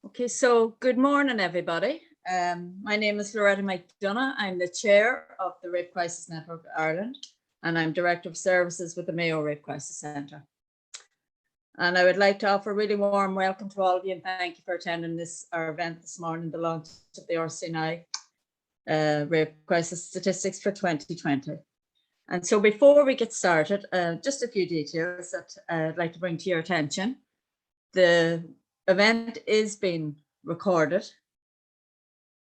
Okay, so good morning, everybody. My name is Loretta McDonough. I'm the chair of the Rape Crisis Network Ireland, and I'm Director of Services with the Mayo Rape Crisis Centre. And I would like to offer a really warm welcome to all of you and thank you for attending our event this morning, the launch of the RCNI Rape Crisis Statistics for 2020. And so before we get started, just a few details that I'd like to bring to your attention. The event is being recorded,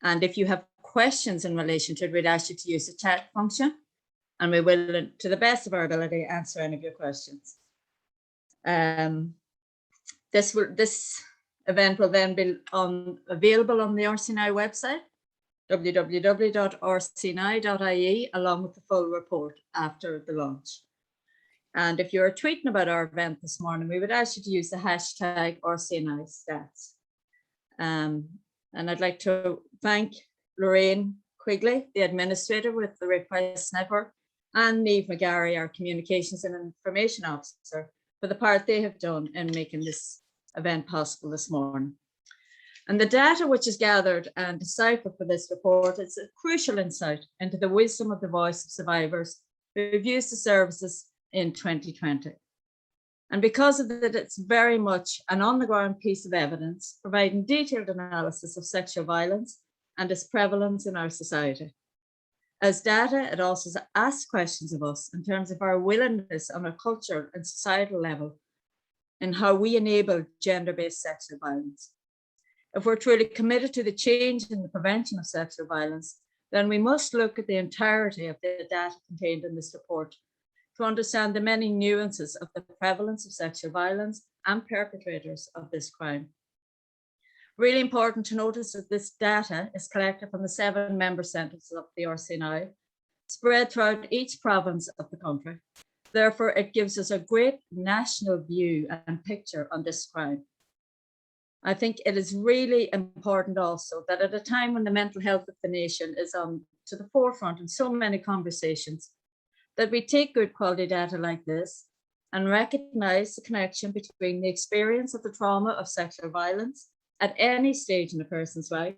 and if you have questions in relation to it, we'd ask you to use the chat function, and we will, to the best of our ability, answer any of your questions. This event will then be available on the RCNI website, www.rcni.ie, along with the full report after the launch. And if you're tweeting about our event this morning, we would ask you to use the hashtag RCNI stats. And I'd like to thank Lorraine Quigley, the administrator with the Rape Crisis Network, and Niamh McGarry, our communications and information officer, for the part they have done in making this event possible this morning. And the data which is gathered and deciphered for this report is a crucial insight into the wisdom of the voice of survivors who've used the services in 2020. And because of that, it's very much an on-the-ground piece of evidence providing detailed analysis of sexual violence and its prevalence in our society. As data, it also asks questions of us in terms of our willingness on a cultural and societal level in how we enable gender-based sexual violence. If we're truly committed to the change in the prevention of sexual violence, then we must look at the entirety of the data contained in this report to understand the many nuances of the prevalence of sexual violence and perpetrators of this crime. Really important to notice that this data is collected from the 7 member centres of the RCNI, spread throughout each province of the country. Therefore, it gives us a great national view and picture on this crime. I think it is really important also that at a time when the mental health of the nation is to the forefront in so many conversations, that we take good quality data like this and recognise the connection between the experience of the trauma of sexual violence at any stage in a person's life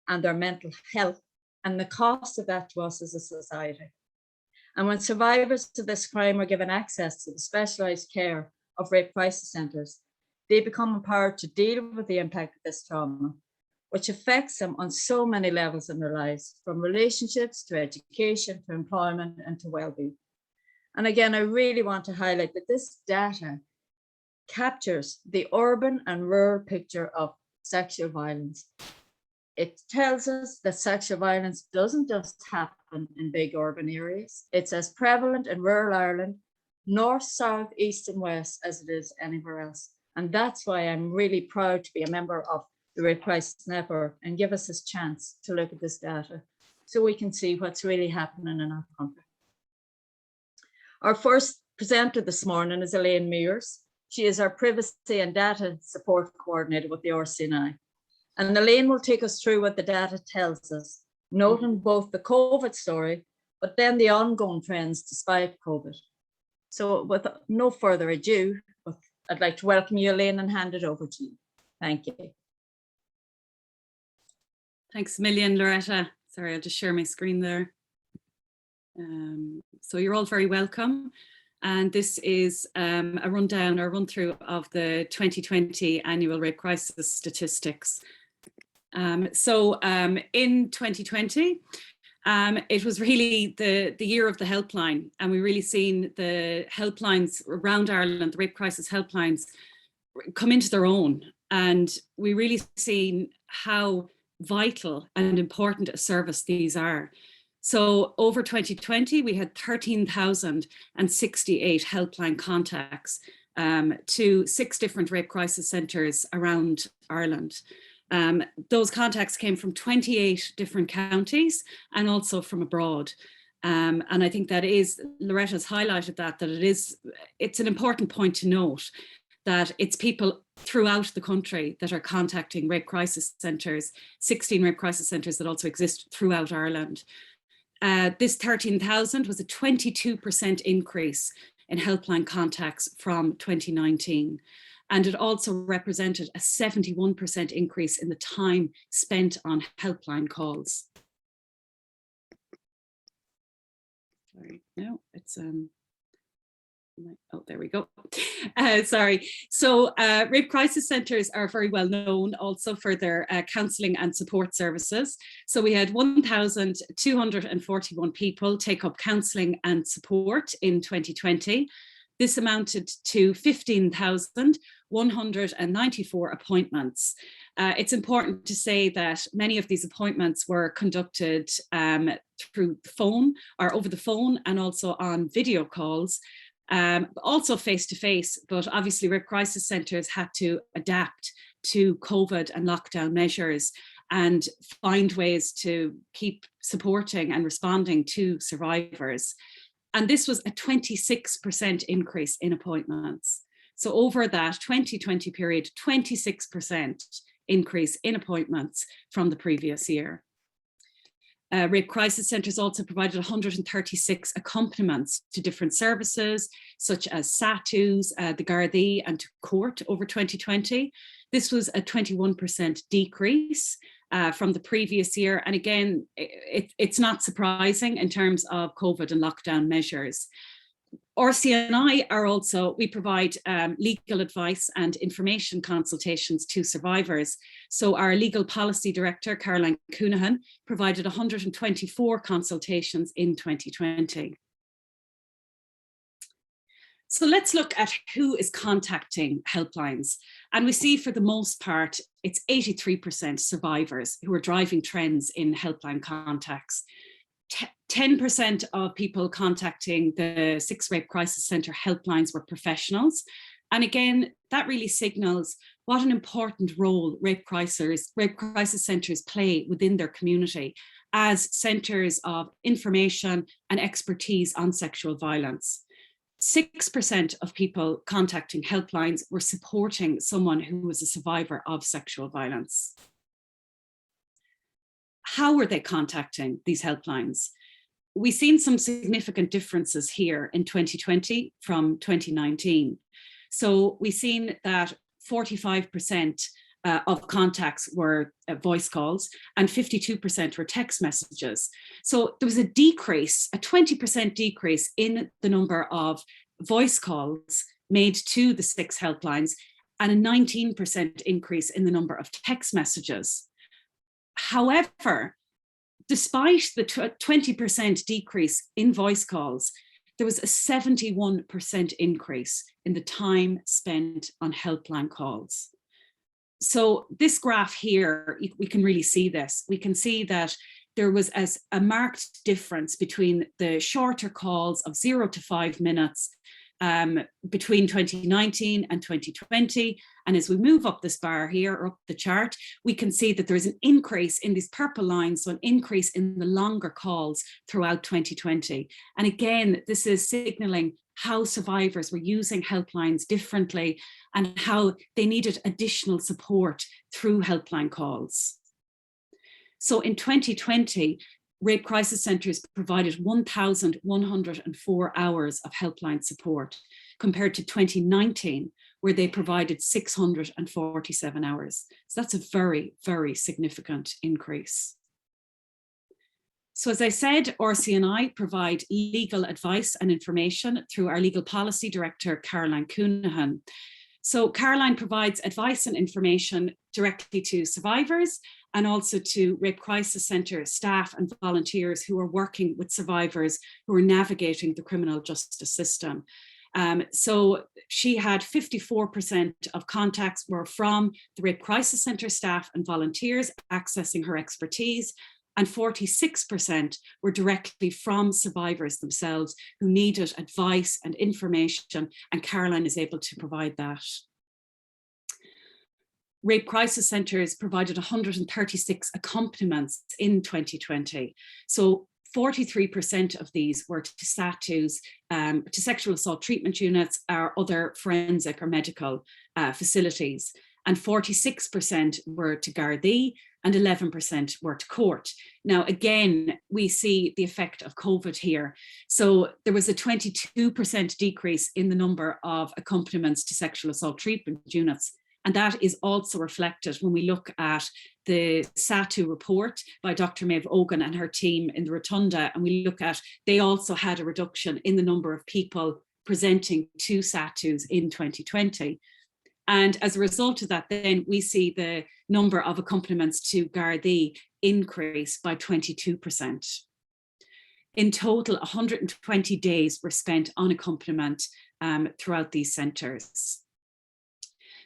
and their mental health and the cost of that to us as a society. And when survivors of this crime are given access to the specialised care of rape crisis centres, they become empowered to deal with the impact of this trauma, which affects them on so many levels in their lives, from relationships to education, to employment and to well-being. And again, I really want to highlight that this data captures the urban and rural picture of sexual violence. It tells us that sexual violence doesn't just happen in big urban areas. It's as prevalent in rural Ireland, north, south, east and west as it is anywhere else. And that's why I'm really proud to be a member of the Rape Crisis Network and give us this chance to look at this data so we can see what's really happening in our country. Our first presenter this morning is Elaine Mears. She is our Privacy and Data Support Coordinator with the RCNI. And Elaine will take us through what the data tells us, noting both the COVID story, but then the ongoing trends despite COVID. So with no further ado, I'd like to welcome you, Elaine, and hand it over to you. Thank you. Thanks a million, Loretta. Sorry, I'll just share my screen there. So you're all very welcome. And this is a rundown or run-through of the 2020 annual rape crisis statistics. In 2020, it was really the year of the helpline, and we really seen the helplines around Ireland, the rape crisis helplines, come into their own. And we really seen how vital and important a service these are. So over 2020, we had 13,068 helpline contacts to 6 different rape crisis centres around Ireland. Those contacts came from 28 different counties and also from abroad. And I think that is, Loretta's highlighted that it's an important point to note that it's people throughout the country that are contacting rape crisis centres, 16 rape crisis centres that also exist throughout Ireland. This 13,000 was a 22% increase in helpline contacts from 2019. And it also represented a 71% increase in the time spent on helpline calls. Sorry, no, it's oh, there we go. Sorry. So rape crisis centres are very well known also for their counselling and support services. So we had 1,241 people take up counselling and support in 2020. This amounted to 15,194 appointments. It's important to say that many of these appointments were conducted through the phone or over the phone, and also on video calls. Also face-to-face, but obviously rape crisis centres had to adapt to COVID and lockdown measures and find ways to keep supporting and responding to survivors. And this was a 26% increase in appointments. So over that 2020 period, 26% increase in appointments from the previous year. Rape crisis centres also provided 136 accompaniments to different services, such as SATUs, the Gardaí and to court over 2020. This was a 21% decrease from the previous year. And again, it's not surprising in terms of COVID and lockdown measures. RCNI are also, we provide legal advice and information consultations to survivors. So our legal policy director, Caroline Coonahan, provided 124 consultations in 2020. So let's look at who is contacting helplines. And we see for the most part, it's 83% survivors who are driving trends in helpline contacts. 10% of people contacting the 6 rape crisis centre helplines were professionals. And again, that really signals what an important role rape crisis centres play within their community as centres of information and expertise on sexual violence. 6% of people contacting helplines were supporting someone who was a survivor of sexual violence. How were they contacting these helplines? We've seen some significant differences here in 2020 from 2019. So we've seen that 45% of contacts were voice calls and 52% were text messages. So there was a decrease, a 20% decrease in the number of voice calls made to the 6 helplines and a 19% increase in the number of text messages. However, despite the 20% decrease in voice calls, there was a 71% increase in the time spent on helpline calls. So this graph here, we can really see this. We can see that there was a marked difference between the shorter calls of 0 to 5 minutes between 2019 and 2020. And as we move up this bar here, or up the chart, we can see that there's an increase in these purple lines, so an increase in the longer calls throughout 2020. And again, this is signaling how survivors were using helplines differently and how they needed additional support through helpline calls. So in 2020, rape crisis centres provided 1,104 hours of helpline support compared to 2019, where they provided 647 hours. So that's a very, very significant increase. So as I said, RCNI provide legal advice and information through our legal policy director, Caroline Coonahan. So Caroline provides advice and information directly to survivors and also to rape crisis centre staff and volunteers who are working with survivors who are navigating the criminal justice system. So she had 54% of contacts were from the rape crisis centre staff and volunteers accessing her expertise, and 46% were directly from survivors themselves who needed advice and information, and Caroline is able to provide that. Rape crisis centres provided 136 accompaniments in 2020. So 43% of these were to SATUs, to sexual assault treatment units or other forensic or medical facilities. and 46% were to Gardaí, and 11% were to court. Now, again, we see the effect of COVID here. So there was a 22% decrease in the number of accompaniments to sexual assault treatment units. And that is also reflected when we look at the SATU report by Dr. Maeve Ogan and her team in the Rotunda, and we look at, they also had a reduction in the number of people presenting to SATUs in 2020. And as a result of that, then we see the number of accompaniments to Gardaí increase by 22%. In total, 120 days were spent on accompaniment throughout these centres.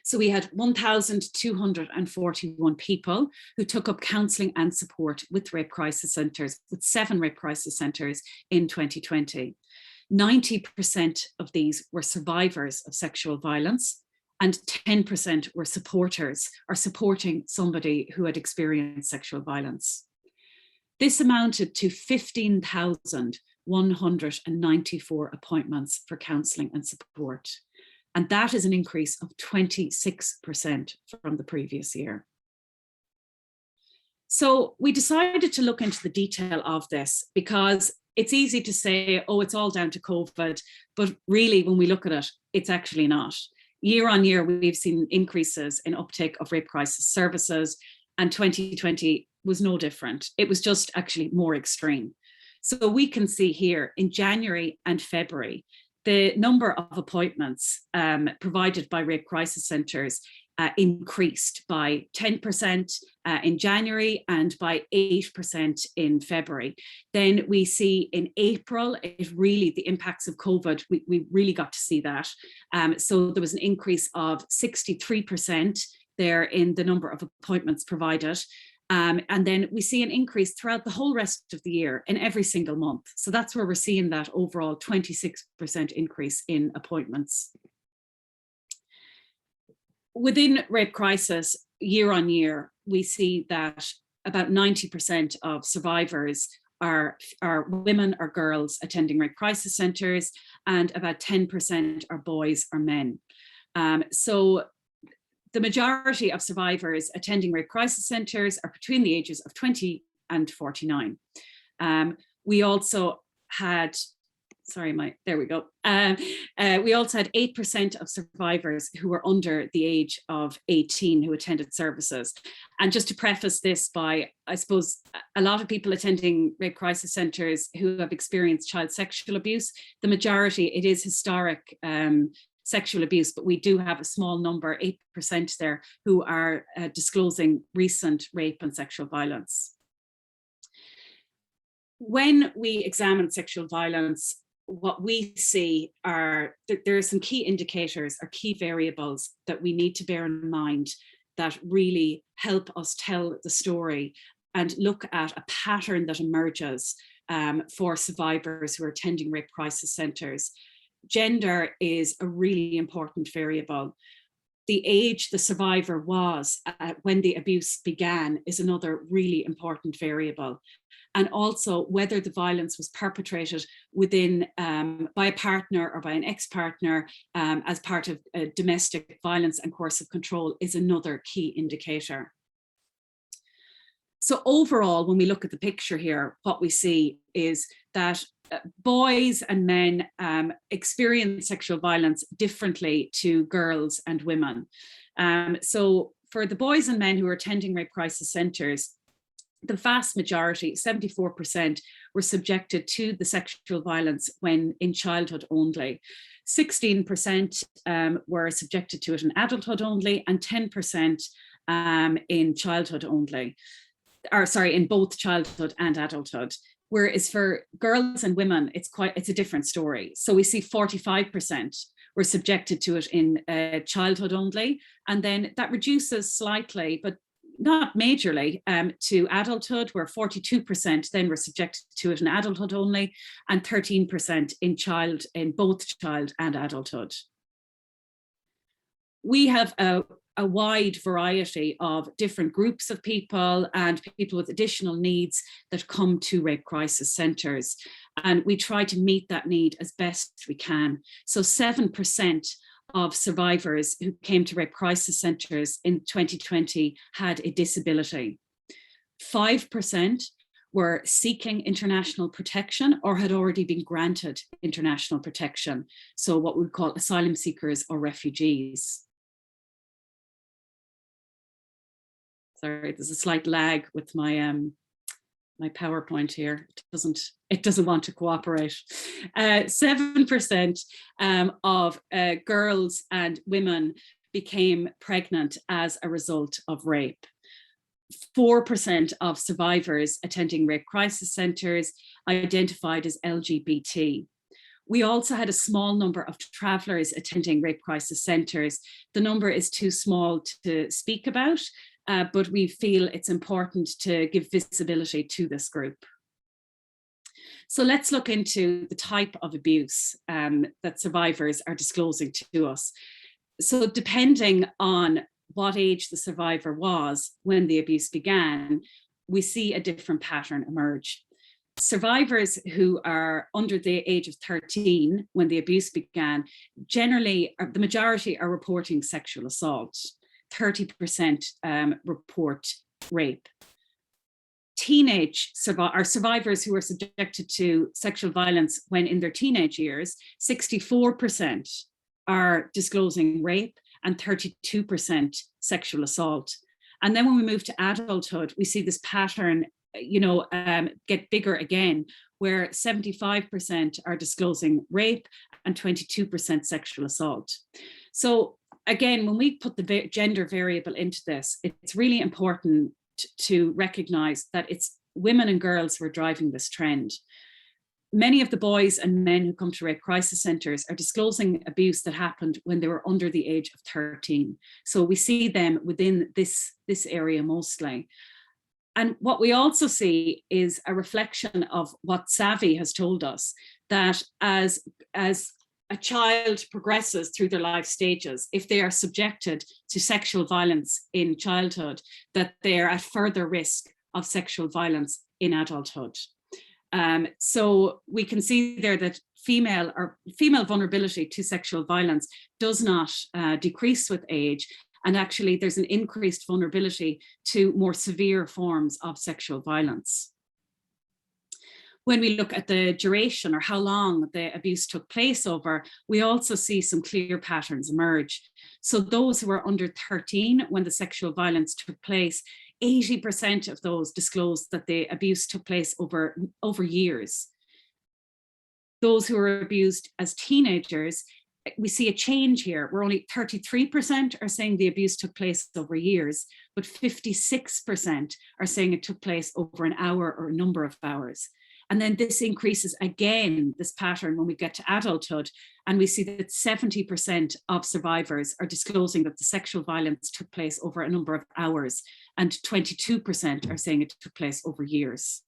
So we had 1,241 people who took up counselling and support with rape crisis centres, with 7 rape crisis centres in 2020. 90% of these were survivors of sexual violence, and 10% were supporters or supporting somebody who had experienced sexual violence. This amounted to 15,194 appointments for counselling and support. And that is an increase of 26% from the previous year. So we decided to look into the detail of this because it's easy to say, oh, it's all down to COVID, but really when we look at it, it's actually not. Year on year, we've seen increases in uptake of rape crisis services, and 2020 was no different. It was just actually more extreme. So we can see here in January and February, the number of appointments provided by rape crisis centres increased by 10% in January and by 8% in February. Then we see in April, the impacts of COVID, we really got to see that. So there was an increase of 63% there in the number of appointments provided. And then we see an increase throughout the whole rest of the year in every single month. So that's where we're seeing that overall 26% increase in appointments. Within rape crisis, year on year, we see that about 90% of survivors are women or girls attending rape crisis centres, and about 10% are boys or men. So the majority of survivors attending rape crisis centres are between the ages of 20 and 49. We also had, there we go. We also had 8% of survivors who were under the age of 18 who attended services. And just to preface this by, I suppose, a lot of people attending rape crisis centres who have experienced child sexual abuse, the majority, it is historic sexual abuse, but we do have a small number, 8% there, who are disclosing recent rape and sexual violence. When we examine sexual violence, what we see are that there are some key indicators or key variables that we need to bear in mind that really help us tell the story and look at a pattern that emerges for survivors who are attending rape crisis centres. Gender is a really important variable. The age the survivor was when the abuse began is another really important variable. And also whether the violence was perpetrated within by a partner or by an ex-partner as part of domestic violence and coercive control is another key indicator. So overall, when we look at the picture here, what we see is that boys and men experience sexual violence differently to girls and women. So for the boys and men who are attending rape crisis centres, the vast majority, 74%, were subjected to the sexual violence when in childhood only. 16% were subjected to it in adulthood only, and 10% in childhood only. In both childhood and adulthood. Whereas for girls and women, it's a different story. So we see 45% were subjected to it in childhood only, and then that reduces slightly, but not majorly, to adulthood, where 42% then were subjected to it in adulthood only, and 13% in both child and adulthood. We have a wide variety of different groups of people and people with additional needs that come to rape crisis centres. And we try to meet that need as best we can. So 7% of survivors who came to rape crisis centres in 2020 had a disability. 5% were seeking international protection or had already been granted international protection. So what we call asylum seekers or refugees. Sorry, there's a slight lag with my my PowerPoint here. It doesn't want to cooperate. 7% of girls and women became pregnant as a result of rape. 4% of survivors attending rape crisis centres identified as LGBT. We also had a small number of travellers attending rape crisis centres. The number is too small to speak about, but we feel it's important to give visibility to this group. So let's look into the type of abuse that survivors are disclosing to us. So depending on what age the survivor was when the abuse began, we see a different pattern emerge. Survivors who are under the age of 13 when the abuse began, generally, the majority are reporting sexual assault. 30% report rape. Teenage survivors who are subjected to sexual violence when in their teenage years, 64% are disclosing rape and 32% sexual assault. And then when we move to adulthood, we see this pattern, get bigger again, where 75% are disclosing rape and 22% sexual assault. So again, when we put the gender variable into this, it's really important to recognize that it's women and girls who are driving this trend. Many of the boys and men who come to rape crisis centres are disclosing abuse that happened when they were under the age of 13. So we see them within this area mostly. And what we also see is a reflection of what Savvy has told us, that as a child progresses through their life stages, if they are subjected to sexual violence in childhood, that they're at further risk of sexual violence in adulthood. So we can see there that female vulnerability to sexual violence does not decrease with age. And actually there's an increased vulnerability to more severe forms of sexual violence. When we look at the duration or how long the abuse took place over, we also see some clear patterns emerge. So those who were under 13 when the sexual violence took place, 80% of those disclosed that the abuse took place over years. Those who were abused as teenagers, we see a change here. We're only 33% are saying the abuse took place over years, but 56% are saying it took place over an hour or a number of hours. And then this increases again, this pattern, when we get to adulthood, and we see that 70% of survivors are disclosing that the sexual violence took place over a number of hours, and 22% are saying it took place over years.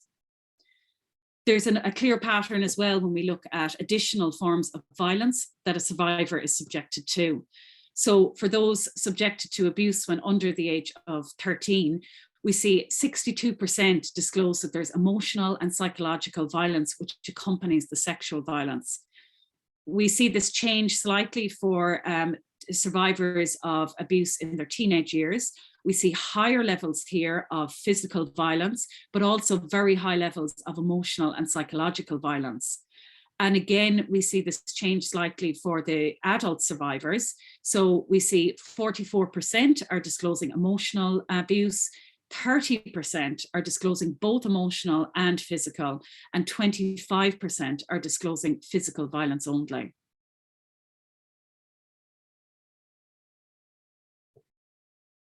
There's a clear pattern as well when we look at additional forms of violence that a survivor is subjected to. So for those subjected to abuse when under the age of 13, we see 62% disclose that there's emotional and psychological violence which accompanies the sexual violence. We see this change slightly for survivors of abuse in their teenage years. We see higher levels here of physical violence, but also very high levels of emotional and psychological violence. And again, we see this change slightly for the adult survivors. So we see 44% are disclosing emotional abuse, 30% are disclosing both emotional and physical, and 25% are disclosing physical violence only.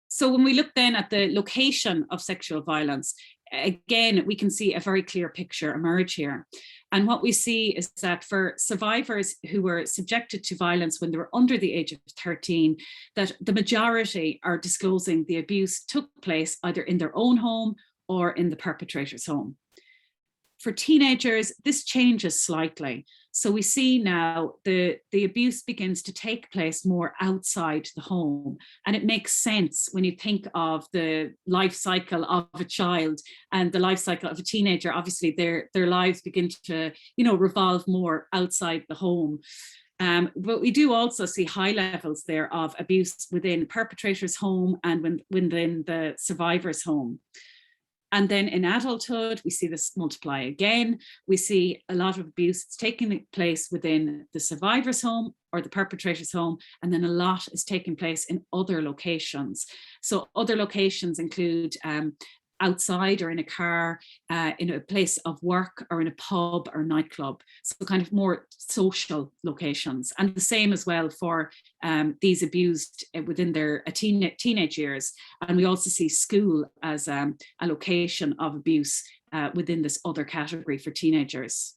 So when we look then at the location of sexual violence, again, we can see a very clear picture emerge here. And what we see is that for survivors who were subjected to violence when they were under the age of 13, that the majority are disclosing the abuse took place either in their own home or in the perpetrator's home. For teenagers, this changes slightly. So we see now the abuse begins to take place more outside the home. And it makes sense when you think of the life cycle of a child and the life cycle of a teenager. Obviously, their lives begin to, revolve more outside the home. But we do also see high levels there of abuse within perpetrator's home and within the survivor's home. And then in adulthood, we see this multiply again. We see a lot of abuse that's taking place within the survivor's home or the perpetrator's home, and then a lot is taking place in other locations. So other locations include outside or in a car, in a place of work or in a pub or nightclub. So kind of more social locations. And the same as well for these abused within their teenage years. And we also see school as a location of abuse within this other category for teenagers.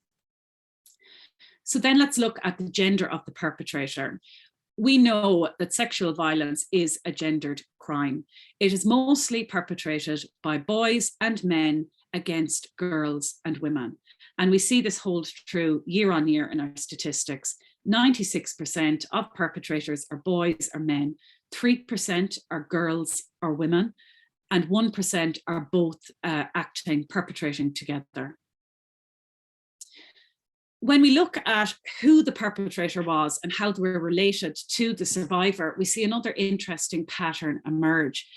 So then let's look at the gender of the perpetrator. We know that sexual violence is a gendered crime. It is mostly perpetrated by boys and men against girls and women. And we see this hold true year on year in our statistics. 96% of perpetrators are boys or men, 3% are girls or women, and 1% are both perpetrating together. When we look at who the perpetrator was and how they were related to the survivor, we see another interesting pattern emerge.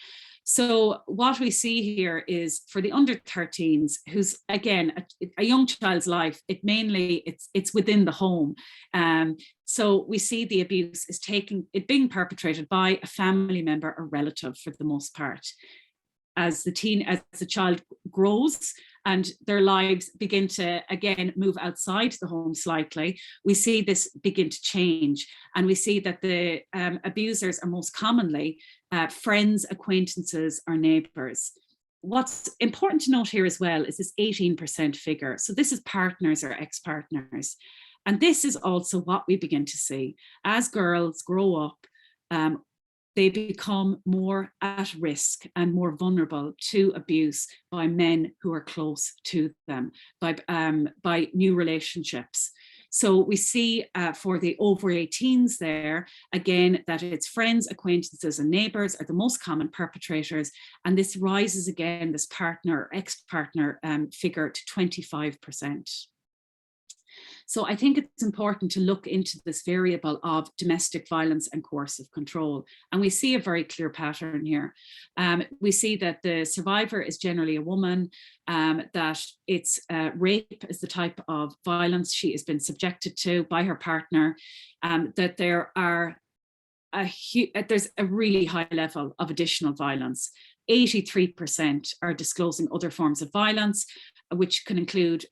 So what we see here is for the under 13s, who's again a young child's life, it's within the home. So we see the abuse is being perpetrated by a family member or relative for the most part. As the child grows and their lives begin to, again, move outside the home slightly, we see this begin to change. And we see that the abusers are most commonly friends, acquaintances, or neighbours. What's important to note here as well is this 18% figure. So this is partners or ex-partners. And this is also what we begin to see. As girls grow up, they become more at risk and more vulnerable to abuse by men who are close to them, by new relationships. So we see for the over 18s there, again, that it's friends, acquaintances, and neighbours are the most common perpetrators. And this rises again, this partner, ex-partner figure to 25%. So I think it's important to look into this variable of domestic violence and coercive control. And we see a very clear pattern here. We see that the survivor is generally a woman, that it's rape is the type of violence she has been subjected to by her partner, that there's a really high level of additional violence. 83% are disclosing other forms of violence, which can include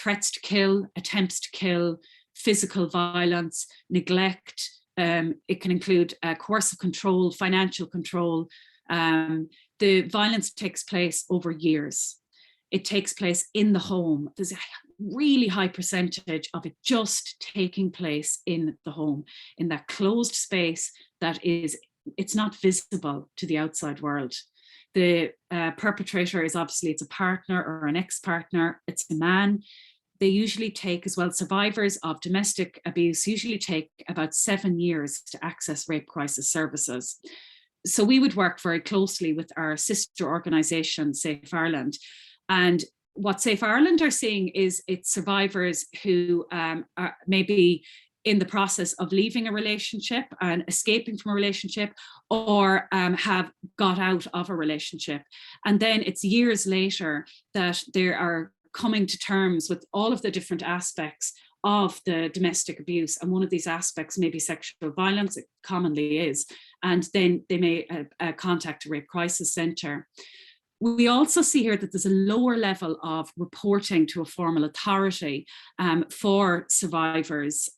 threats to kill, attempts to kill, physical violence, neglect. It can include coercive control, financial control. The violence takes place over years. It takes place in the home. There's a really high percentage of it just taking place in the home, in that closed space that it's not visible to the outside world. The perpetrator is obviously, it's a partner or an ex-partner, it's a man. They usually take, as well, survivors of domestic abuse usually take about 7 years to access rape crisis services. So we would work very closely with our sister organisation, Safe Ireland. And what Safe Ireland are seeing is it's survivors who are maybe in the process of leaving a relationship and escaping from a relationship, or have got out of a relationship. And then it's years later that they are coming to terms with all of the different aspects of the domestic abuse. And one of these aspects may be sexual violence, it commonly is. And then they may contact a rape crisis centre. We also see here that there's a lower level of reporting to a formal authority for survivors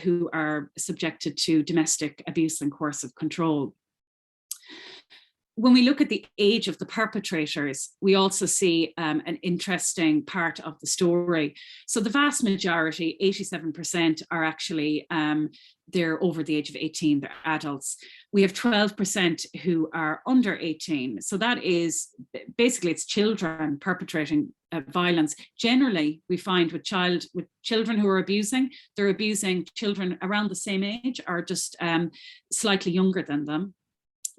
who are subjected to domestic abuse and coercive control. When we look at the age of the perpetrators, we also see an interesting part of the story. So the vast majority, 87%, are actually, they're over the age of 18, they're adults. We have 12% who are under 18. So that is, basically it's children perpetrating violence. Generally, we find with children who are abusing, they're abusing children around the same age or just slightly younger than them.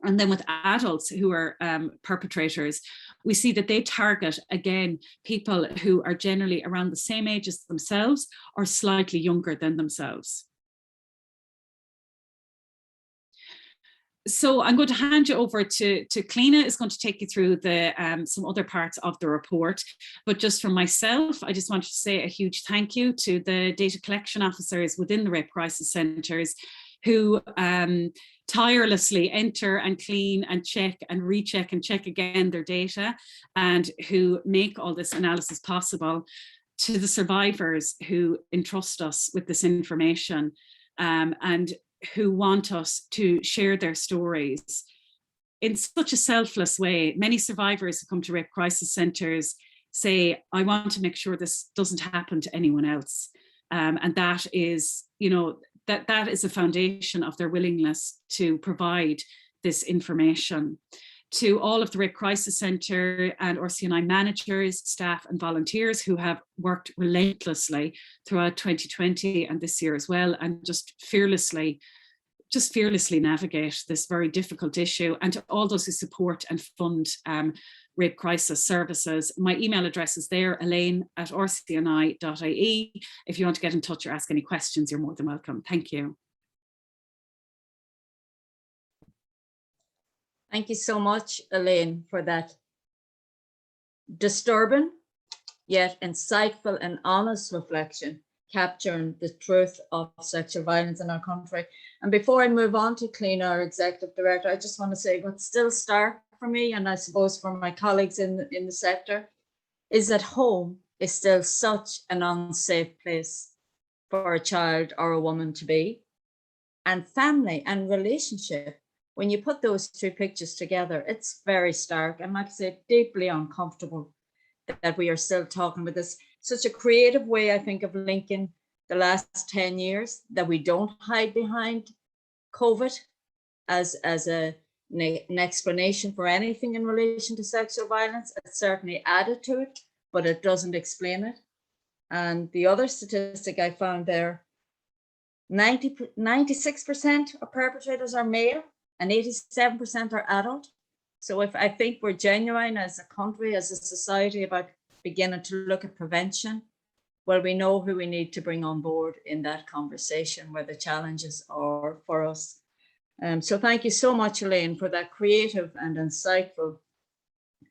And then with adults who are perpetrators, we see that they target, again, people who are generally around the same age as themselves or slightly younger than themselves. So I'm going to hand you over to Cliona, is going to take you through the some other parts of the report. But just for myself, I just wanted to say a huge thank you to the data collection officers within the rape crisis centres who tirelessly enter and clean and check and recheck and check again their data, and who make all this analysis possible, to the survivors who entrust us with this information, and who want us to share their stories in such a selfless way. Many survivors who come to rape crisis centres say, I want to make sure this doesn't happen to anyone else. And that is, you know, that is a foundation of their willingness to provide this information. To all of the Rape Crisis Centre and RCNI managers, staff and volunteers who have worked relentlessly throughout 2020 and this year as well, and just fearlessly navigate this very difficult issue, and to all those who support and fund rape crisis services. My email address is there, elaine@rcni.ie. If you want to get in touch or ask any questions, you're more than welcome. Thank you. Thank you so much, Elaine, for that disturbing yet insightful and honest reflection, capturing the truth of sexual violence in our country. And before I move on to Cliona, our Executive Director, I just want to say what's still stark for me, and I suppose for my colleagues in the sector, is that home is still such an unsafe place for a child or a woman to be. And family and relationship, when you put those two pictures together, it's very stark, and like I say, deeply uncomfortable that we are still talking about this. Such a creative way, I think, of linking the last 10 years, that we don't hide behind COVID as an explanation for anything in relation to sexual violence. It certainly added to it, but it doesn't explain it. And the other statistic I found there, 96% of perpetrators are male and 87% are adult. So if I think we're genuine as a country, as a society, about beginning to look at prevention, well, we know who we need to bring on board in that conversation, where the challenges are for us. So thank you so much, Elaine, for that creative and insightful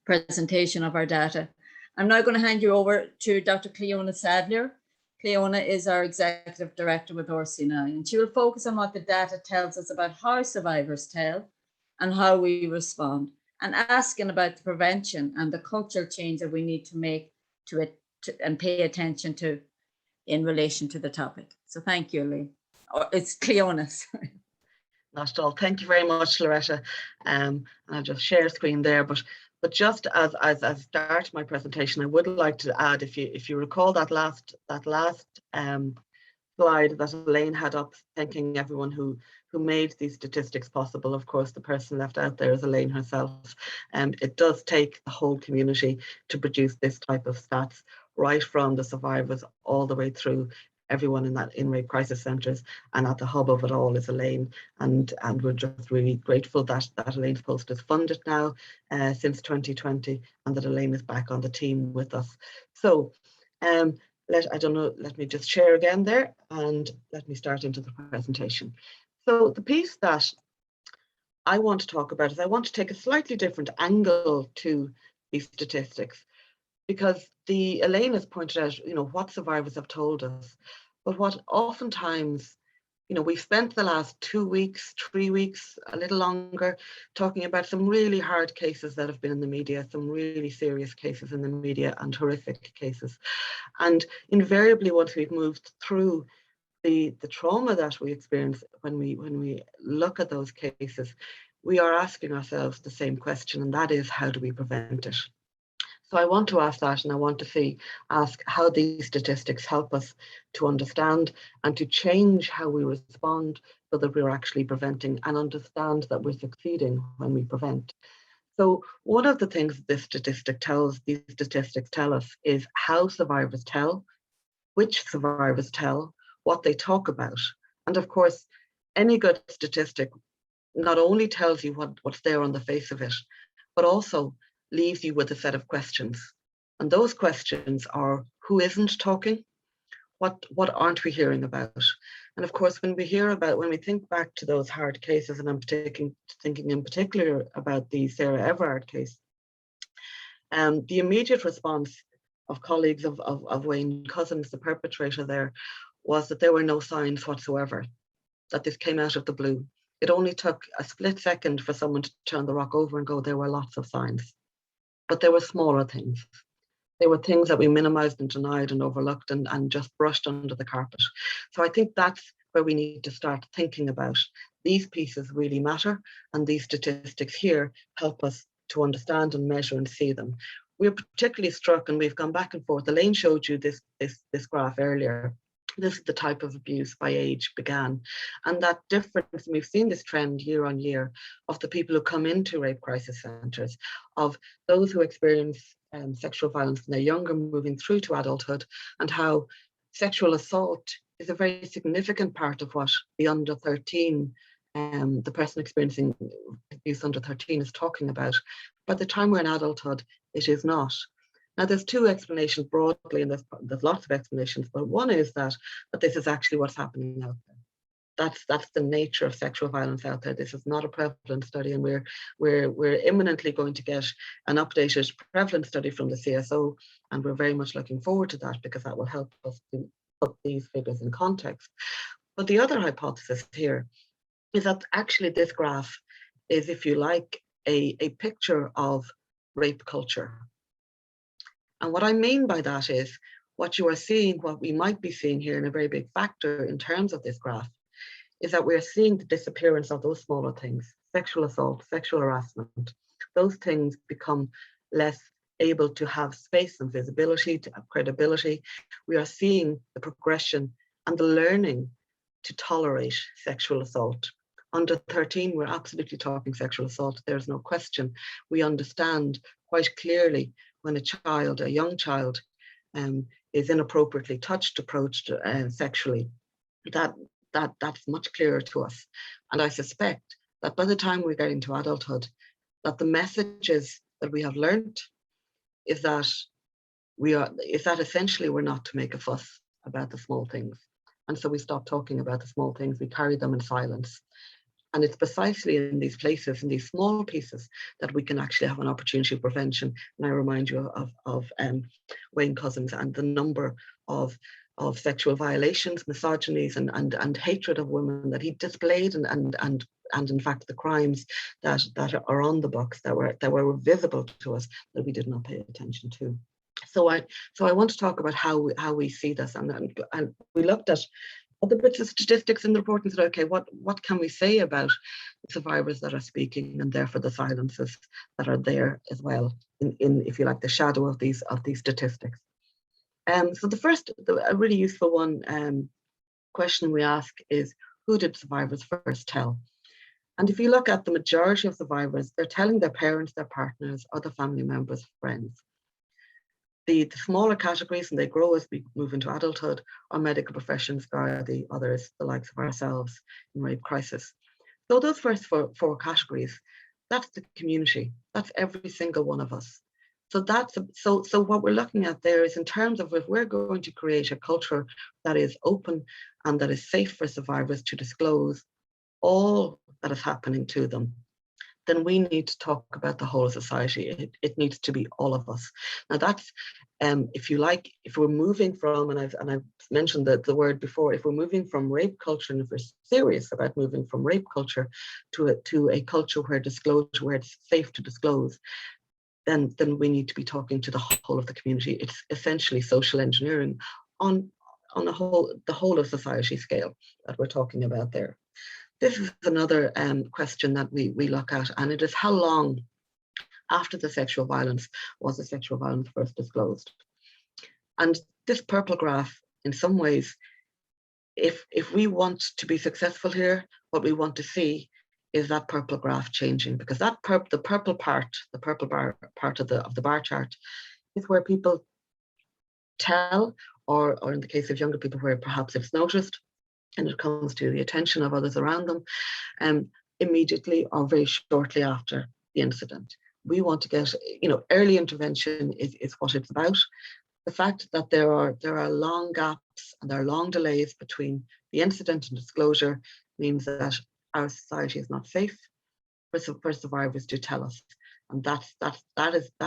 presentation of our data. I'm now going to hand you over to Dr. Cliona Sadler. Cliona is our Executive Director with RCNI, and she will focus on what the data tells us about how survivors tell and how we respond, and asking about the prevention and the cultural change that we need to make to it and pay attention to in relation to the topic. So thank you, Elaine. It's Cliona, sorry. Not at all. Thank you very much, Loretta. And I'll just share screen there. But just as I start my presentation, I would like to add, if you recall that last slide that Elaine had up, thanking everyone who made these statistics possible. Of course, the person left out there is Elaine herself. It does take the whole community to produce this type of stats, right from the survivors all the way through everyone in rape crisis centres, and at the hub of it all is Elaine, and we're just really grateful that Elaine's post is funded now since 2020, and that Elaine is back on the team with us. So let me just share again there, and let me start into the presentation. So the piece that I want to talk about is I want to take a slightly different angle to these statistics, because Elaine has pointed out, what survivors have told us, but what oftentimes, we've spent the last 2 weeks, 3 weeks, a little longer, talking about some really hard cases that have been in the media, some really serious cases in the media, and horrific cases. And invariably, once we've moved through the trauma that we experience when we look at those cases, we are asking ourselves the same question, and that is, how do we prevent it? So I want to ask that, and I want to ask how these statistics help us to understand and to change how we respond, so that we're actually preventing, and understand that we're succeeding when we prevent. So one of the things these statistics tell us is how survivors tell, which survivors tell, what they talk about. And of course, any good statistic not only tells you what's there on the face of it, but also leaves you with a set of questions. And those questions are, who isn't talking? What aren't we hearing about? And of course, when we think back to those hard cases, and I'm thinking in particular about the Sarah Everard case, the immediate response of colleagues of Wayne Couzens, the perpetrator there, was that there were no signs whatsoever, that this came out of the blue. It only took a split second for someone to turn the rock over and go, there were lots of signs. But there were smaller things. They were things that we minimized and denied and overlooked and just brushed under the carpet. So I think that's where we need to start thinking about. These pieces really matter, and these statistics here help us to understand and measure and see them. We're particularly struck, and we've gone back and forth. Elaine showed you this graph earlier. This is the type of abuse by age began. And that difference, and we've seen this trend year on year, of the people who come into rape crisis centres, of those who experience sexual violence when they're younger, moving through to adulthood, and how sexual assault is a very significant part of what the under 13, the person experiencing abuse under 13 is talking about. By the time we're in adulthood, it is not. Now, there's two explanations broadly, and there's lots of explanations, but one is that this is actually what's happening out there. That's the nature of sexual violence out there. This is not a prevalent study, and we're imminently going to get an updated prevalence study from the CSO, and we're very much looking forward to that, because that will help us to put these figures in context. But the other hypothesis here is that actually this graph is, if you like, a picture of rape culture. And what I mean by that is, what you are seeing, what we might be seeing here in a very big factor in terms of this graph, is that we're seeing the disappearance of those smaller things: sexual assault, sexual harassment. Those things become less able to have space and visibility, to have credibility. We are seeing the progression and the learning to tolerate sexual assault. Under 13, we're absolutely talking sexual assault. There's no question. We understand quite clearly when a young child is inappropriately touched, approached sexually, that's much clearer to us. And I suspect that by the time we get into adulthood, that the messages that we have learned is that essentially we're not to make a fuss about the small things. And so we stop talking about the small things, we carry them in silence. And it's precisely in these places, in these small pieces, that we can actually have an opportunity of prevention. And I remind you of Wayne Couzens and the number of sexual violations, misogynies, and hatred of women that he displayed, and in fact the crimes that are on the books that were visible to us that we did not pay attention to. So I want to talk about how we see this, and we looked at other bits of statistics in the report and said, okay, what can we say about the survivors that are speaking, and therefore the silences that are there as well in if you like, the shadow of these statistics. So a really useful one question we ask is, who did survivors first tell? And if you look at the majority of survivors, they're telling their parents, their partners, other family members, friends. The smaller categories, and they grow as we move into adulthood, are medical professions, the others, the likes of ourselves in rape crisis. So those first four categories, that's the community. That's every single one of us. So so what we're looking at there is, in terms of, if we're going to create a culture that is open and that is safe for survivors to disclose all that is happening to them, then we need to talk about the whole of society. It needs to be all of us. Now that's, if you like, if we're moving from, and I've mentioned the word before, if we're moving from rape culture, and if we're serious about moving from rape culture to a culture where it's safe to disclose, then we need to be talking to the whole of the community. It's essentially social engineering on the whole of society scale that we're talking about there. This is another question that we look at, and it is, how long after the sexual violence was the sexual violence first disclosed? And this purple graph, in some ways, if we want to be successful here, what we want to see is that purple graph changing, because the purple part of the bar chart is where people tell, or in the case of younger people, where perhaps it's noticed, and it comes to the attention of others around them, immediately or very shortly after the incident. We want to get, early intervention is what it's about. The fact that there are long gaps and there are long delays between the The incident and disclosure means that our society is not safe for survivors to tell us. And that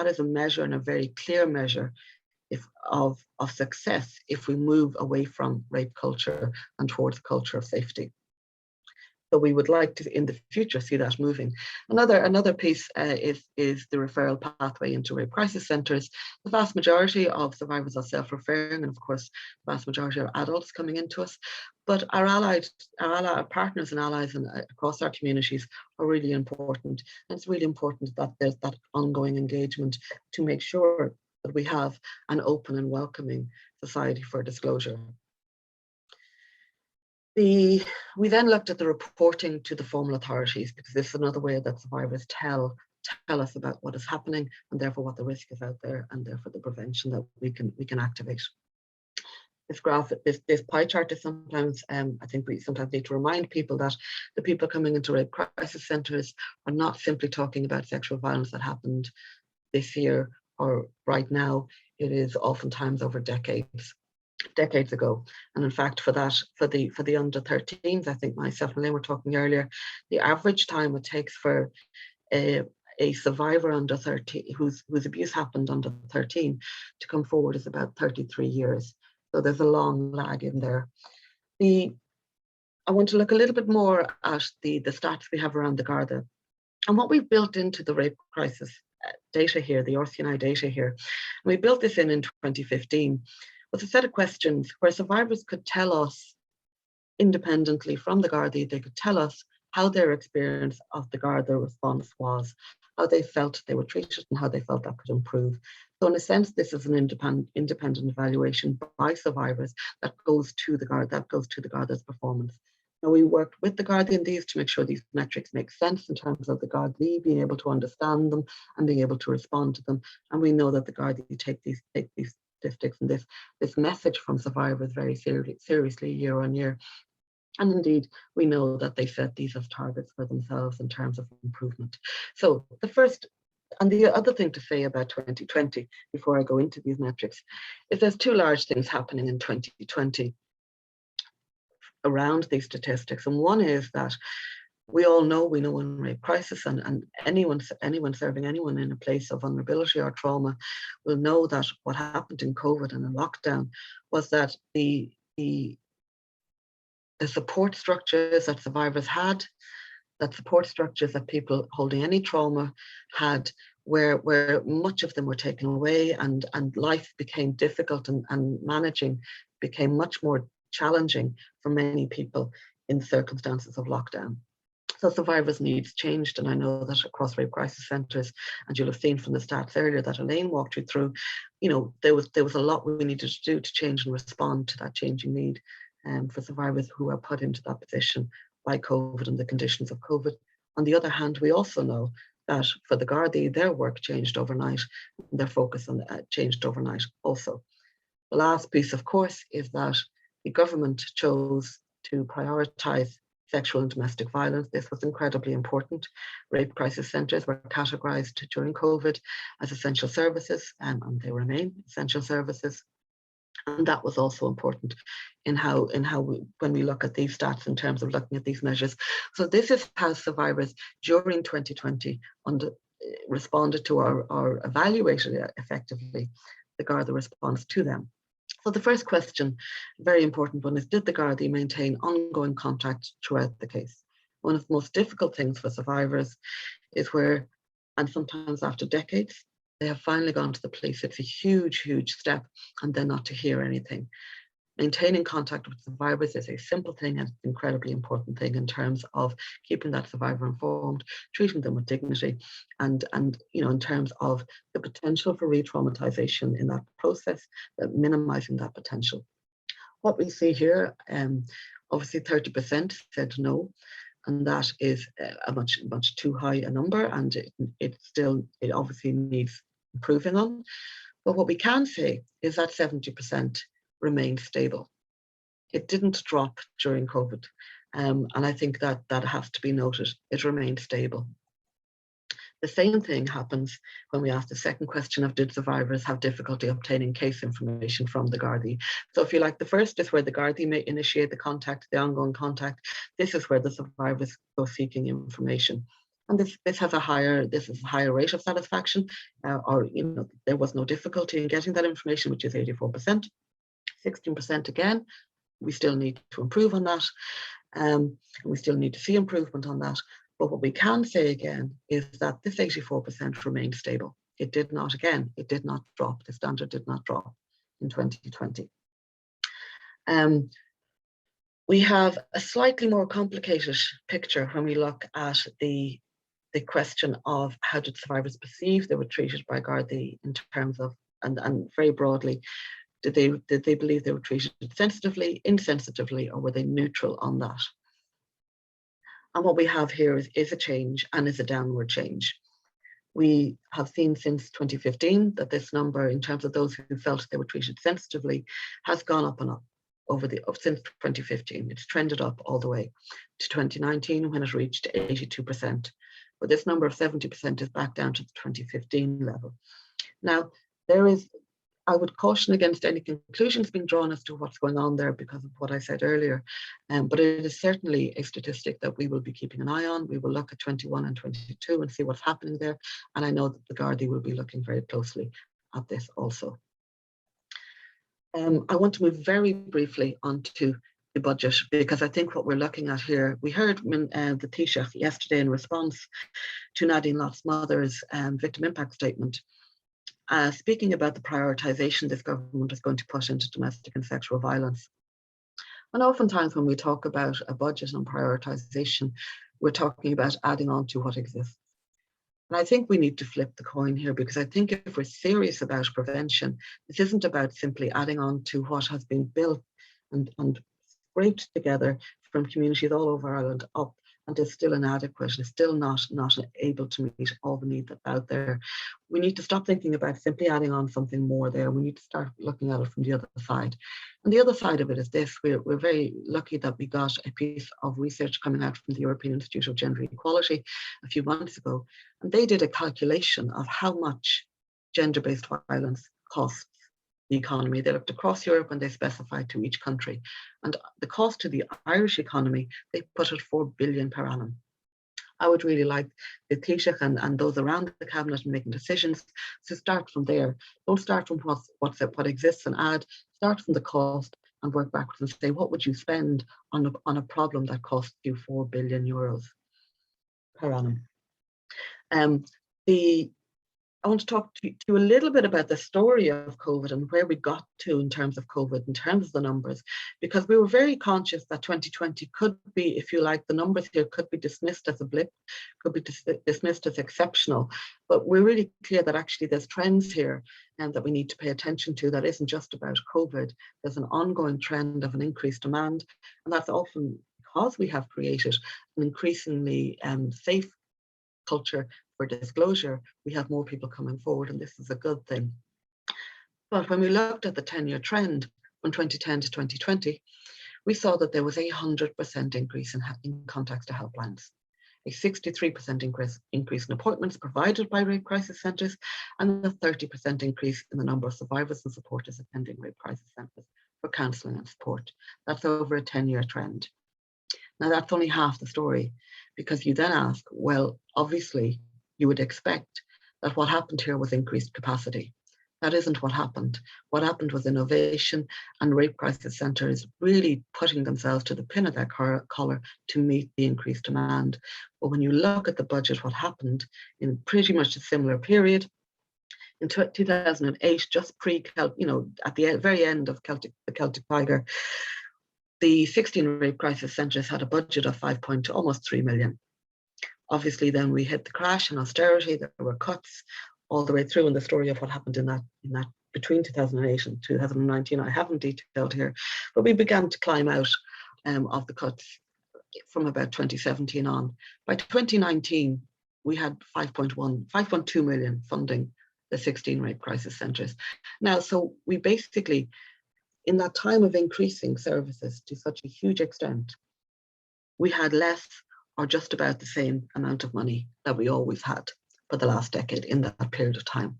is a measure, and a very clear measure of success if we move away from rape culture and towards a culture of safety. So we would like to, in the future, see that moving. Another piece is the referral pathway into rape crisis centres. The vast majority of survivors are self-referring, and of course, the vast majority are adults coming into us. But our partners and allies across our communities are really important. And it's really important that there's that ongoing engagement to make sure that we have an open and welcoming society for disclosure. We then looked at the reporting to the formal authorities, because this is another way that survivors tell us about what is happening, and therefore what the risk is out there, and therefore the prevention that we can activate. This graph, this pie chart is sometimes, I think we sometimes need to remind people that the people coming into rape crisis centres are not simply talking about sexual violence that happened this year or right now. It is oftentimes over decades ago. And in fact, for the under 13s, I think myself and Elaine were talking earlier, the average time it takes for a survivor under 13 whose abuse happened under 13 to come forward is about 33 years. So there's a long lag in there. I want to look a little bit more at the stats we have around the Garda. And what we've built into the rape crisis data here, the RCNI data here, and we built this in 2015, was a set of questions where survivors could tell us independently from the Garda, they could tell us how their experience of the Garda response was, how they felt they were treated, and how they felt that could improve. So in a sense, this is an independent evaluation by survivors that goes to the Garda's performance. Now, we worked with the Garda in these to make sure these metrics make sense in terms of the Garda being able to understand them and being able to respond to them. And we know that the Garda take these statistics and this message from survivors very seriously year on year. And indeed, we know that they set these as targets for themselves in terms of improvement. So the first and the other thing to say about 2020, before I go into these metrics, is there's two large things happening in 2020 around these statistics. And one is that we know in rape crisis, and anyone serving anyone in a place of vulnerability or trauma will know that what happened in COVID and in lockdown was that the support structures that survivors had, that support structures that people holding any trauma had, where much of them were taken away, and life became difficult, and managing became much more challenging for many people in circumstances of lockdown. So survivors' needs changed, and I know that across rape crisis centres, and you'll have seen from the stats earlier that Elaine walked you through, there was a lot we needed to do to change and respond to that changing need for survivors who are put into that position by COVID and the conditions of COVID. On the other hand, we also know that for the Gardaí, their work changed overnight, and their focus on changed overnight also. The last piece, of course, is that the government chose to prioritise sexual and domestic violence. This was incredibly important. Rape crisis centres were categorised during COVID as essential services, and they remain essential services. And that was also important in how when we look at these stats in terms of looking at these measures. So this is how survivors during 2020 responded to or evaluated effectively the Garda response to them. So the first question, very important one, is did the Garda maintain ongoing contact throughout the case? One of the most difficult things for survivors is where, and sometimes after decades, they have finally gone to the police. It's a huge, huge step, and then not to hear anything. Maintaining contact with survivors is a simple thing, and an incredibly important thing in terms of keeping that survivor informed, treating them with dignity, and in terms of the potential for re-traumatization in that process, minimizing that potential. What we see here, obviously 30% said no, and that is a much too high a number, and it obviously needs improving on. But what we can say is that 70% remained stable. It didn't drop during COVID, and I think that has to be noted. It remained stable. The same thing happens when we ask the second question of did survivors have difficulty obtaining case information from the Gardaí. So if you like, the first is where the Gardaí may initiate the contact, the ongoing contact. This is where the survivors go seeking information. And this has a higher rate of satisfaction, or there was no difficulty in getting that information, which is 84%. 16% again, we still need to improve on that. We still need to see improvement on that. But what we can say again is that this 84% remained stable. It did not drop. The standard did not drop in 2020. We have a slightly more complicated picture when we look at the question of how did survivors perceive they were treated by Gardaí in terms of, and very broadly, did they believe they were treated sensitively, insensitively, or were they neutral on that? And what we have here is a change, and is a downward change. We have seen since 2015 that this number, in terms of those who felt they were treated sensitively, has gone up and up since 2015. It's trended up all the way to 2019 when it reached 82%. But this number of 70% is back down to the 2015 level. Now, I would caution against any conclusions being drawn as to what's going on there because of what I said earlier. But it is certainly a statistic that we will be keeping an eye on. We will look at 21 and 22 and see what's happening there. And I know that the Gardaí will be looking very closely at this also. I want to move very briefly onto the budget, because I think what we're looking at here, we heard the Taoiseach yesterday in response to Nadine Lott's mother's victim impact statement, speaking about the prioritisation this government is going to put into domestic and sexual violence. And oftentimes when we talk about a budget and prioritisation, we're talking about adding on to what exists. And I think we need to flip the coin here, because I think if we're serious about prevention, this isn't about simply adding on to what has been built and scraped together from communities all over Ireland up, and is still inadequate, is still not able to meet all the needs that's out there. We need to stop thinking about simply adding on something more there. We need to start looking at it from the other side. And the other side of it is this: we're very lucky that we got a piece of research coming out from the European Institute of Gender Equality a few months ago, and they did a calculation of how much gender-based violence costs the economy. They looked across Europe and they specified to each country. And the cost to the Irish economy, they put at 4 billion per annum. I would really like the Taoiseach and those around the cabinet making decisions to start from there. Don't start from what exists and add. Start from the cost and work backwards and say, what would you spend on a problem that costs you 4 billion euros per annum? I want to talk to you a little bit about the story of COVID and where we got to in terms of COVID, in terms of the numbers, because we were very conscious that 2020 could be, if you like, the numbers here could be dismissed as a blip, could be dismissed as exceptional. But we're really clear that actually there's trends here and that we need to pay attention to that isn't just about COVID. There's an ongoing trend of an increased demand, and that's often because we have created an increasingly safe culture for disclosure. We have more people coming forward, and this is a good thing. But when we looked at the 10-year trend from 2010 to 2020, we saw that there was a 100% increase in contacts to helplines, a 63% increase in appointments provided by rape crisis centres, and a 30% increase in the number of survivors and supporters attending rape crisis centres for counselling and support. That's over a 10-year trend. Now, that's only half the story, because you then ask, well, obviously, you would expect that what happened here was increased capacity. That isn't what happened. What happened was innovation, and rape crisis centres really putting themselves to the pin of their collar to meet the increased demand. But when you look at the budget, what happened in pretty much a similar period, in 2008, just at the very end of the Celtic Tiger, the 16 rape crisis centres had a budget of almost 3 million. Obviously, then we hit the crash and austerity. There were cuts all the way through, and the story of what happened in that between 2008 and 2019, I haven't detailed here, but we began to climb out of the cuts from about 2017 on. By 2019, we had 5.2 million funding the 16 rape crisis centres. Now, so we basically, in that time of increasing services to such a huge extent, we had less or just about the same amount of money that we always had. for the last decade in that period of time.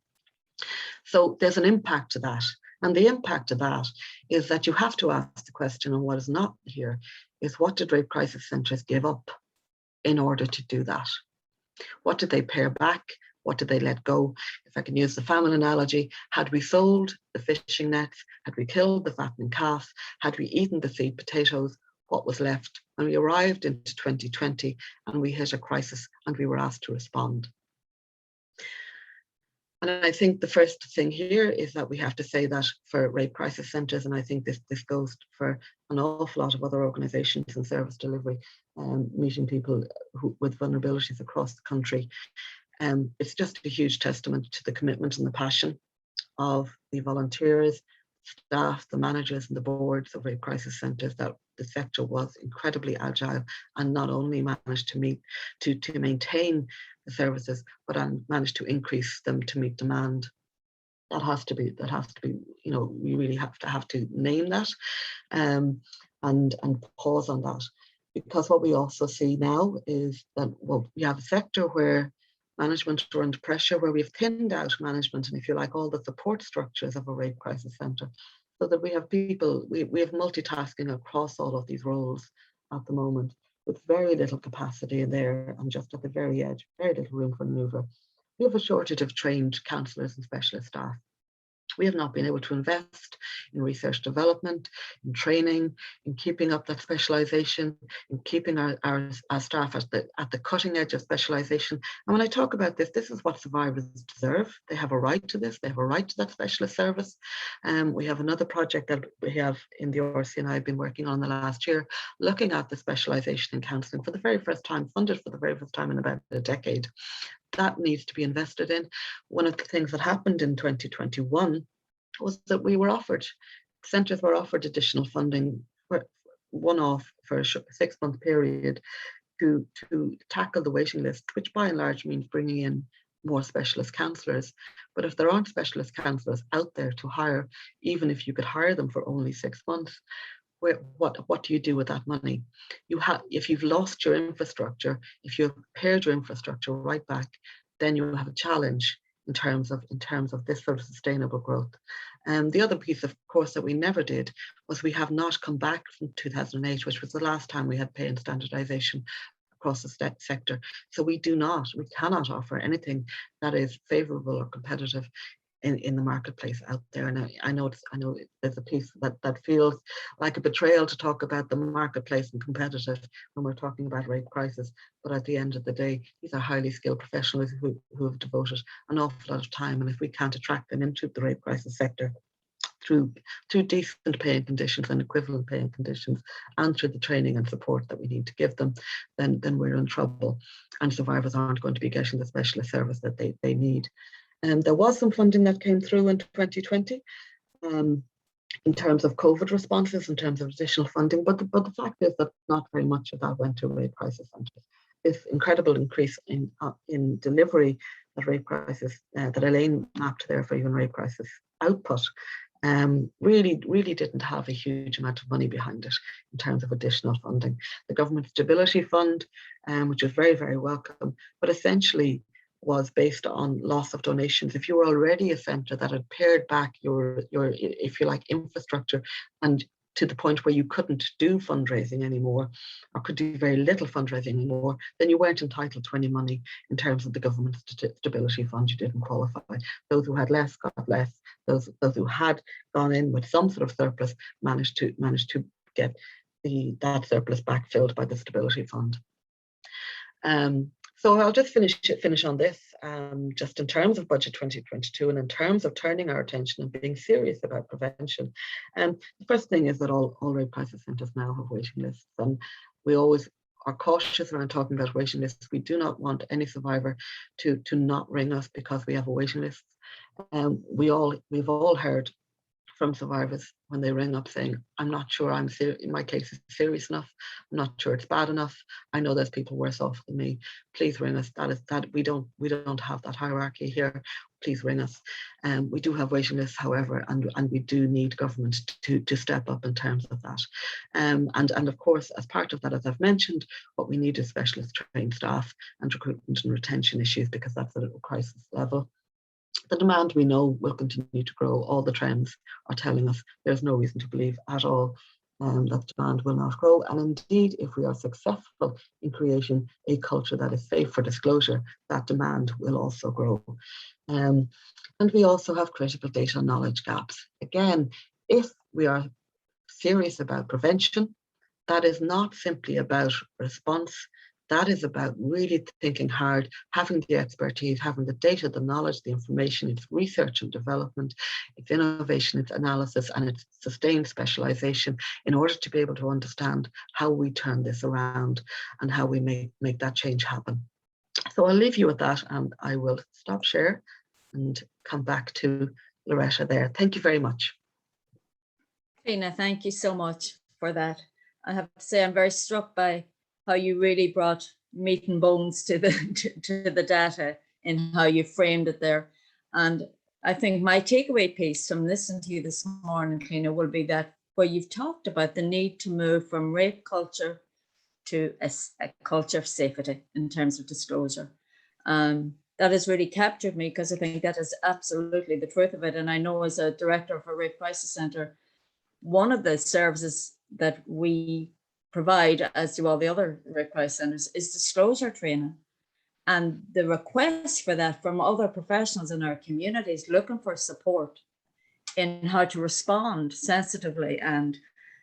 So there's an impact to that. And the impact of that is that you have to ask the question, and what is not here is, what did rape crisis centres give up in order to do that? What did they pare back? What did they let go? If I can use the famine analogy, had we sold the fishing nets, had we killed the fattening calf, had we eaten the seed potatoes, what was left? And we arrived into 2020 and we hit a crisis and we were asked to respond. And I think the first thing here is that we have to say that for rape crisis centres, and I think this goes for an awful lot of other organisations in service delivery, meeting people with vulnerabilities across the country, it's just a huge testament to the commitment and the passion of the volunteers, staff, the managers and the boards of rape crisis centres, that the sector was incredibly agile and not only managed to maintain the services, but managed to increase them to meet demand. That has to be, you know, we really have to name that, and pause on that, because what we also see now is that, well, we have a sector where management are under pressure, where we've thinned out management and, if you like, all the support structures of a rape crisis centre, so that we have people, we have multitasking across all of these roles at the moment, with very little capacity in there and just at the very edge, very little room for manoeuvre. We have a shortage of trained counsellors and specialist staff. We have not been able to invest in research development, in training, in keeping up that specialisation, in keeping our staff at the cutting edge of specialisation. And when I talk about this, this is what survivors deserve. They have a right to this. They have a right to that specialist service. We have another project that we have in the RCNI been working on the last year, looking at the specialisation in counselling for the very first time, funded for the very first time in about a decade. That needs to be invested in. One of the things that happened in 2021 was that centres were offered additional funding, one-off for a 6-month period, to tackle the waiting list, which by and large means bringing in more specialist counsellors. But if there aren't specialist counsellors out there to hire, even if you could hire them for only 6 months, what do you do with that money? If you've lost your infrastructure, if you've pared your infrastructure right back, then you have a challenge in terms of this sort of sustainable growth. And the other piece, of course, that we never did was we have not come back from 2008, which was the last time we had pay and standardisation across the sector. So we cannot offer anything that is favourable or competitive in the marketplace out there. And I know there's a piece that feels like a betrayal to talk about the marketplace and competitive when we're talking about rape crisis. But at the end of the day, these are highly skilled professionals who have devoted an awful lot of time. And if we can't attract them into the rape crisis sector through decent paying conditions and equivalent paying conditions, and through the training and support that we need to give them, then we're in trouble. And survivors aren't going to be getting the specialist service that they need. There was some funding that came through in 2020 in terms of COVID responses, in terms of additional funding, but the fact is that not very much of that went to rape crisis centres. This incredible increase in delivery that rape crisis, that Elaine mapped there for even rape crisis output, really didn't have a huge amount of money behind it in terms of additional funding. The Government Stability Fund, which was very, very welcome, but essentially was based on loss of donations. If you were already a centre that had pared back your if you like, infrastructure, and to the point where you couldn't do fundraising anymore, or could do very little fundraising anymore, then you weren't entitled to any money in terms of the Government Stability Fund. You didn't qualify. Those who had less got less. Those who had gone in with some sort of surplus managed to get that surplus backfilled by the Stability Fund. So I'll just finish on this, just in terms of Budget 2022 and in terms of turning our attention and being serious about prevention. The first thing is that all rape crisis centres now have waiting lists, and we always are cautious around talking about waiting lists. We do not want any survivor to not ring us because we have a waiting list. We've all heard from survivors when they ring up saying, I'm not sure my case is serious enough. I'm not sure it's bad enough. I know there's people worse off than me. Please ring us. We don't have that hierarchy here. please ring us. We do have waiting lists, however, and we do need government to step up in terms of that. And of course, as part of that, as I've mentioned, what we need is specialist trained staff and recruitment and retention issues, because that's at a crisis level. The demand, we know, will continue to grow. All the trends are telling us there's no reason to believe at all that demand will not grow. And indeed, if we are successful in creating a culture that is safe for disclosure, that demand will also grow. And we also have critical data knowledge gaps. Again, if we are serious about prevention, that is not simply about response. That is about really thinking hard, having the expertise, having the data, the knowledge, the information. It's research and development, it's innovation, it's analysis, and it's sustained specialization in order to be able to understand how we turn this around and how we make that change happen. So I'll leave you with that, and I will stop share and come back to Loretta there. Thank you very much. Tina, thank you so much for that. I have to say I'm very struck by how you really brought meat and bones to the data in how you framed it there. And I think my takeaway piece from listening to you this morning, Tina, will be that where you've talked about the need to move from rape culture to a culture of safety in terms of disclosure. That has really captured me, because I think that is absolutely the truth of it. And I know, as a director of a rape crisis centre, one of the services that we provide, as do all the other rape crisis centres, is disclosure training. And the request for that from other professionals in our communities looking for support in how to respond sensitively and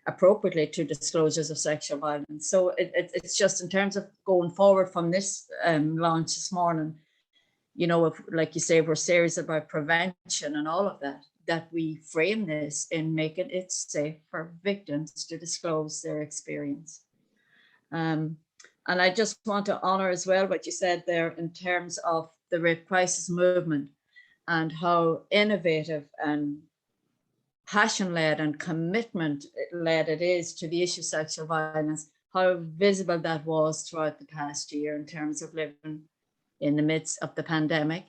appropriately to disclosures of sexual violence. So it's just in terms of going forward from this launch this morning, you know, if, like you say, we're serious about prevention and all of that, that we frame this in making it safe for victims to disclose their experience. And I just want to honor as well what you said there in terms of the rape crisis movement and how innovative and passion-led and commitment-led it is to the issue of sexual violence, how visible that was throughout the past year in terms of living in the midst of the pandemic,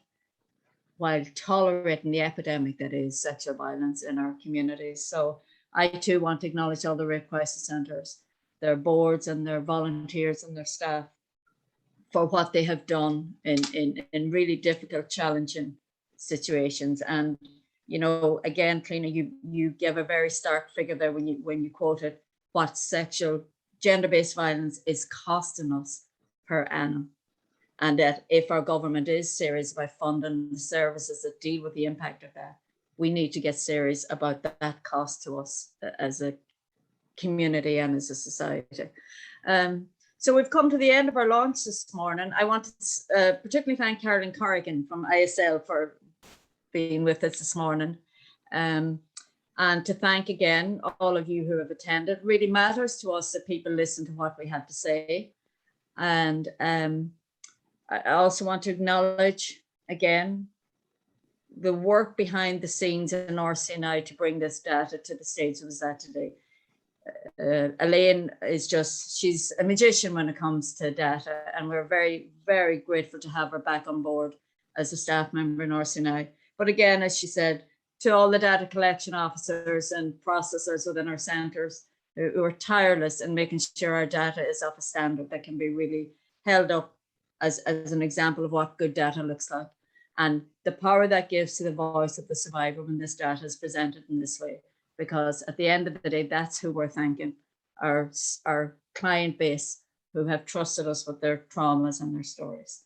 while tolerating the epidemic that is sexual violence in our communities. So I too want to acknowledge all the rape crisis centres, their boards and their volunteers and their staff for what they have done in really difficult, challenging situations. And, you know, again, Cliona, you gave a very stark figure there when you quoted what gender-based violence is costing us per annum. And that if our government is serious about funding the services that deal with the impact of that, we need to get serious about that cost to us as a community and as a society. So we've come to the end of our launch this morning. I want to particularly thank Carolyn Corrigan from ISL for being with us this morning. And to thank again all of you who have attended. It really matters to us that people listen to what we have to say. And I also want to acknowledge again the work behind the scenes in RCNI to bring this data to the stage it was at today. Elaine is she's a magician when it comes to data, and we're very, very grateful to have her back on board as a staff member in RCNI. But again, as she said, to all the data collection officers and processors within our centres who are tireless in making sure our data is of a standard that can be really held up as an example of what good data looks like, and the power that gives to the voice of the survivor when this data is presented in this way. Because at the end of the day, that's who we're thanking, our client base who have trusted us with their traumas and their stories.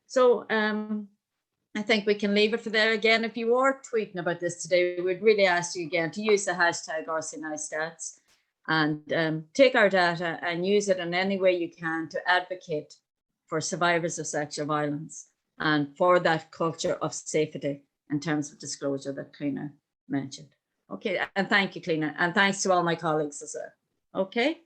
So I think we can leave it for there. Again, if you are tweeting about this today, we'd really ask you again to use the hashtag RCNI stats and take our data and use it in any way you can to advocate for survivors of sexual violence and for that culture of safety in terms of disclosure that Cliona mentioned. Okay, and thank you, Cliona, and thanks to all my colleagues as well. Okay.